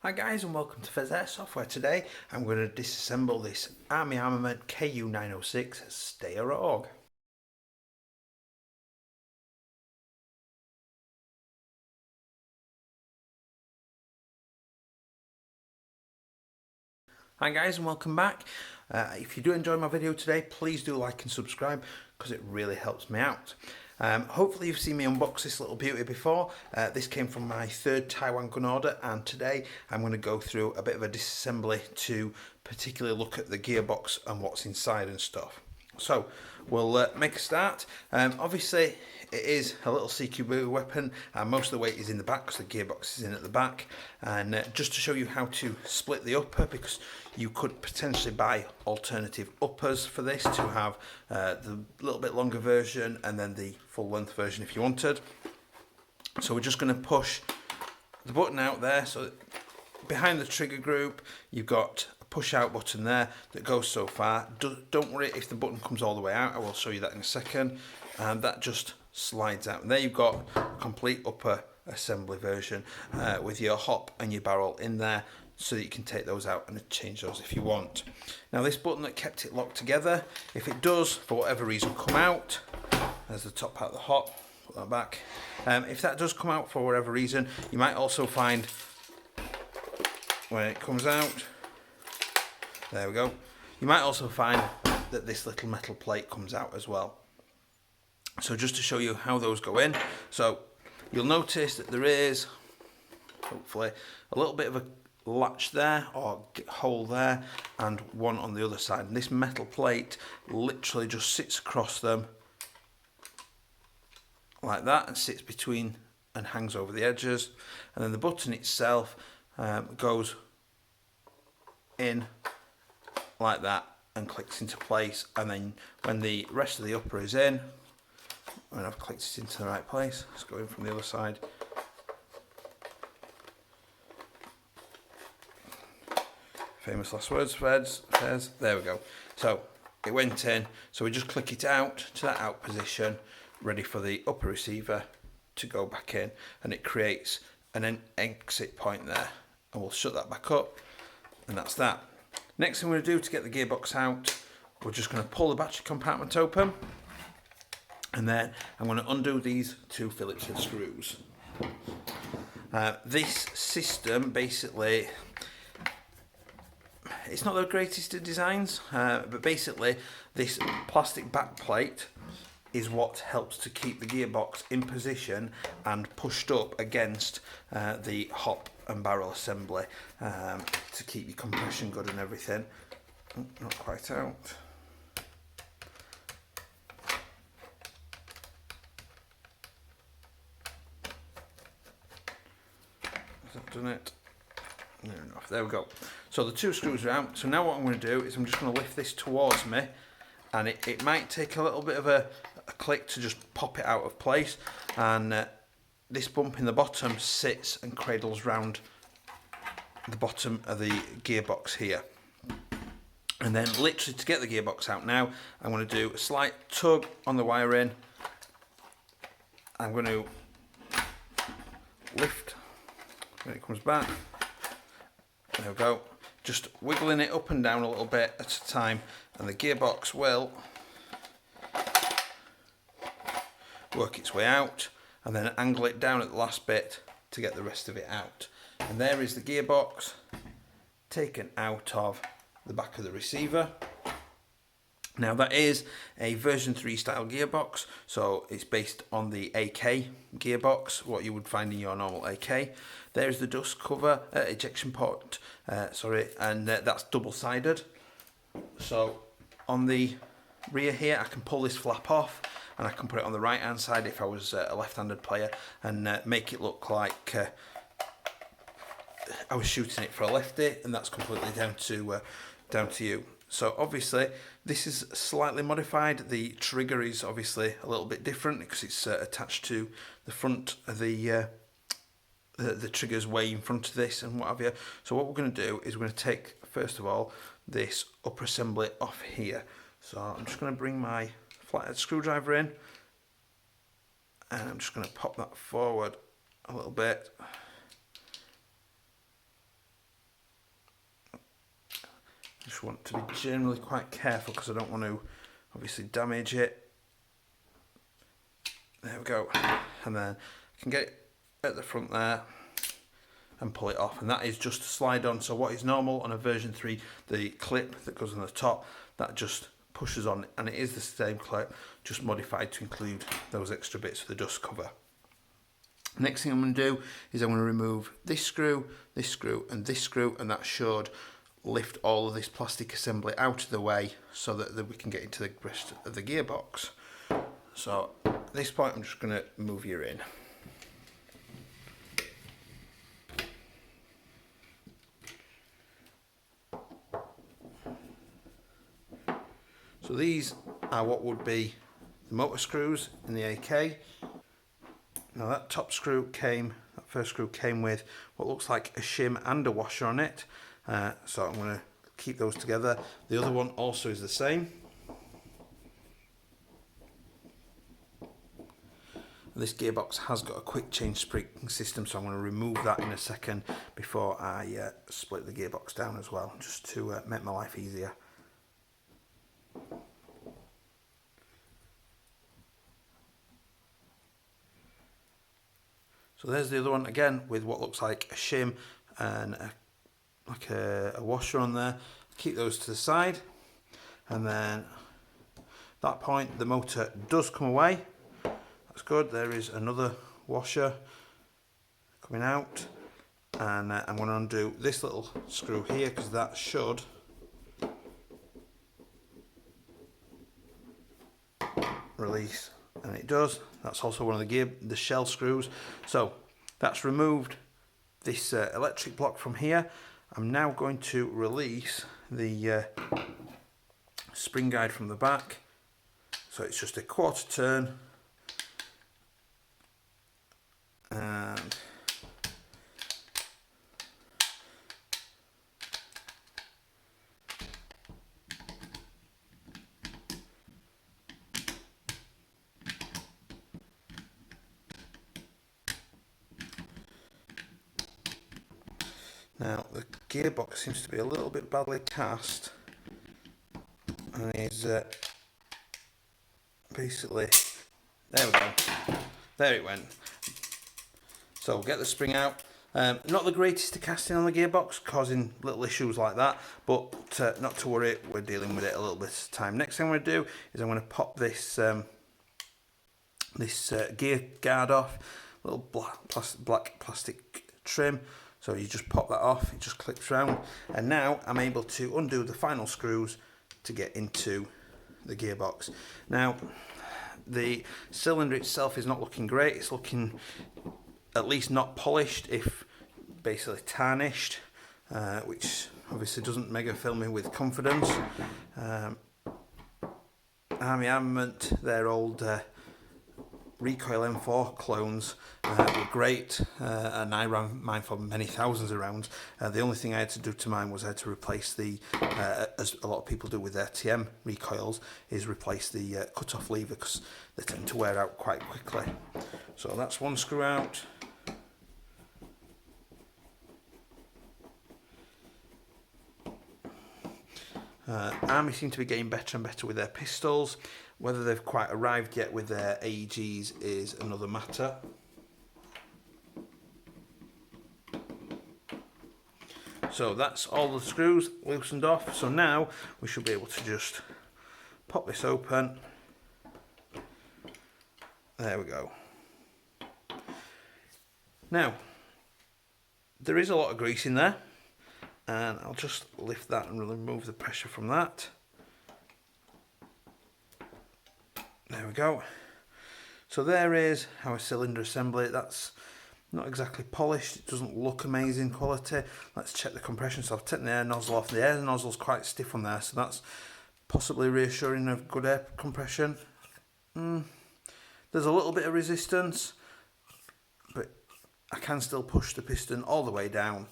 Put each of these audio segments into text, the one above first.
Hi guys and welcome to Pheas Airsoft, where today I'm going to disassemble this Army Armament KU906 Steyr AUG. Hi guys and welcome back. If you do enjoy my video today, please do like and subscribe because it really helps me out. Hopefully you've seen me unbox this little beauty before. This came from my third Taiwan gun order, and today I'm going to go through a bit of a disassembly to particularly look at the gearbox and what's inside and stuff. So we'll make a start. Obviously it is a little CQB weapon, and most of the weight is in the back because the gearbox is in at the back. And just to show you how to split the upper, because you could potentially buy alternative uppers for this to have the little bit longer version and then the full length version if you wanted. So we're just going to push the button out there. So behind the trigger group you've got a push out button there that goes so far. Don't worry if the button comes all the way out, I will show you that in a second. And that just slides out, and there you've got a complete upper assembly version with your hop and your barrel in there, so that you can take those out and change those if you want. Now this button that kept it locked together, if it does for whatever reason come out, there's the top part of the hop, put that back. If that does come out for whatever reason, you might also find when it comes out, there we go, you might also find that this little metal plate comes out as well. So just to show you how those go in, so you'll notice that there is hopefully a little bit of a latch there or hole there and one on the other side, and this metal plate literally just sits across them like that and sits between and hangs over the edges, and then the button itself goes in like that and clicks into place, and then when the rest of the upper is in, when I've clicked it into the right place, let's go in from the other side. Famous last words, Pheas. There we go. So it went in, so we just click it out to that out position, ready for the upper receiver to go back in, and it creates an exit point there, and we'll shut that back up, and that's that. Next thing we're going to do to get the gearbox out, we're just going to pull the battery compartment open, and then I'm going to undo these two Phillips head screws. This system basically, it's not the greatest of designs, but basically this plastic back plate is what helps to keep the gearbox in position and pushed up against the hop and barrel assembly to keep your compression good and everything. Oh, not quite out. Has that done it? Near enough. There we go. So the two screws are out. So now what I'm going to do is I'm just going to lift this towards me, and it might take a little bit of a click to just pop it out of place, and this bump in the bottom sits and cradles round the bottom of the gearbox here. And then literally to get the gearbox out now, I'm going to do a slight tug on the wiring. I'm going to lift when it comes back. There we go. Just wiggling it up and down a little bit at a time, and the gearbox will work its way out, and then angle it down at the last bit to get the rest of it out. And there is the gearbox taken out of the back of the receiver. Now that is a version 3 style gearbox, so it's based on the AK gearbox, what you would find in your normal AK. There's the dust cover, ejection port, and that's double-sided. So on the rear here I can pull this flap off, and I can put it on the right hand side if I was a left-handed player, and make it look like I was shooting it for a lefty, and that's completely down to you. So obviously this is slightly modified. The trigger is obviously a little bit different because it's attached to the front of the trigger's way in front of this and what have you. So what we're going to do is we're going to take first of all this upper assembly off here. So I'm just going to bring my flathead screwdriver in, and I'm just going to pop that forward a little bit. just want to be generally quite careful because I don't want to obviously damage it. There we go. And then I can get it at the front there and pull it off, and that is just a slide on. So what is normal on a version 3, the clip that goes on the top, that just pushes on, and it is the same clip, just modified to include those extra bits for the dust cover. Next thing I'm going to do is I'm going to remove this screw, and this screw, and that should lift all of this plastic assembly out of the way so that we can get into the rest of the gearbox. So at this point I'm just going to move you in. So these are what would be the motor screws in the AK. Now that top screw that first screw came with what looks like a shim and a washer on it. So I'm going to keep those together. The other one also is the same. This gearbox has got a quick change spring system, so I'm going to remove that in a second before I split the gearbox down as well, just to make my life easier. So there's the other one again with what looks like a shim and a washer on there. Keep those to the side, and then at that point the motor does come away. That's good. There is another washer coming out, and I'm going to undo this little screw here because that should release, and it does. That's also one of the shell screws. So that's removed this electric block from here. I'm now going to release the spring guide from the back. So it's just a quarter turn, and now the gearbox seems to be a little bit badly cast, and is basically, there we go, there it went. So we'll get the spring out. Not the greatest to casting on the gearbox, causing little issues like that, but not to worry, we're dealing with it a little bit at a time. Next thing I'm going to do is I'm going to pop this gear guard off, little black plastic trim. So you just pop that off, it just clips round, and now I'm able to undo the final screws to get into the gearbox. Now the cylinder itself is not looking great, it's looking at least not polished, if basically tarnished, which obviously doesn't mega fill me with confidence. Army Armament, their old Recoil M4 clones were great, and I ran mine for many thousands of rounds. The only thing I had to do to mine was I had to replace the, as a lot of people do with their TM recoils, is replace the cut-off lever because they tend to wear out quite quickly. So that's one screw out. Army seem to be getting better and better with their pistols. Whether they've quite arrived yet with their AEGs is another matter. So that's all the screws loosened off. So now we should be able to just pop this open. There we go. Now, there is a lot of grease in there, and I'll just lift that and remove the pressure from that. There we go. So there is our cylinder assembly. That's not exactly polished, it doesn't look amazing quality. Let's check the compression. So I've taken the air nozzle off. The air nozzle's quite stiff on there, so that's possibly reassuring of good air compression. There's a little bit of resistance, but I can still push the piston all the way down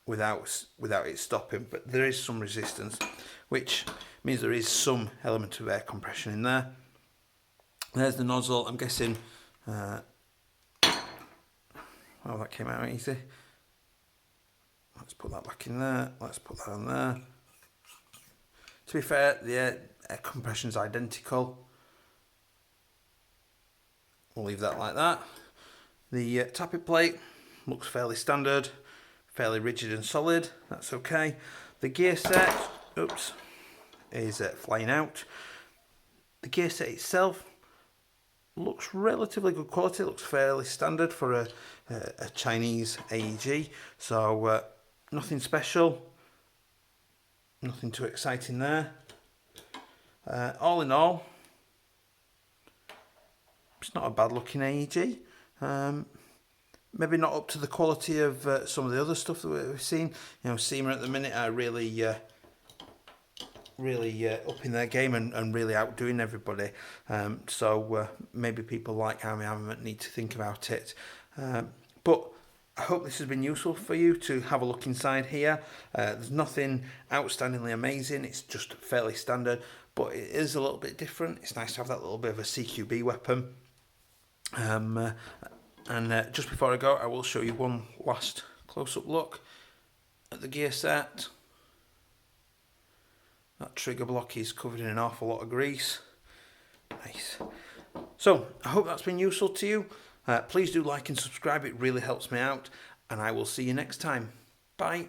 without it stopping, but there is some resistance, which means there is some element of air compression in there. There's the nozzle. I'm guessing oh, that came out easy. Let's put that back in there. Let's put that on there. To be fair, the air compression is identical. We'll leave that like that. The tappet plate looks fairly standard, fairly rigid and solid. That's okay. The gear set, oops, is flying out. The gear set itself looks relatively good quality. It looks fairly standard for a Chinese AEG. So nothing special, nothing too exciting there. All in all, it's not a bad looking AEG. Maybe not up to the quality of some of the other stuff that we've seen. You know, SEMA at the minute are really up in their game and really outdoing everybody. So maybe people like Army Armament need to think about it. But I hope this has been useful for you to have a look inside here. There's nothing outstandingly amazing. It's just fairly standard, but it is a little bit different. It's nice to have that little bit of a CQB weapon. And just before I go, I will show you one last close-up look at the gear set. That trigger block is covered in an awful lot of grease. Nice. So, I hope that's been useful to you. Please do like and subscribe, it really helps me out. And I will see you next time. Bye.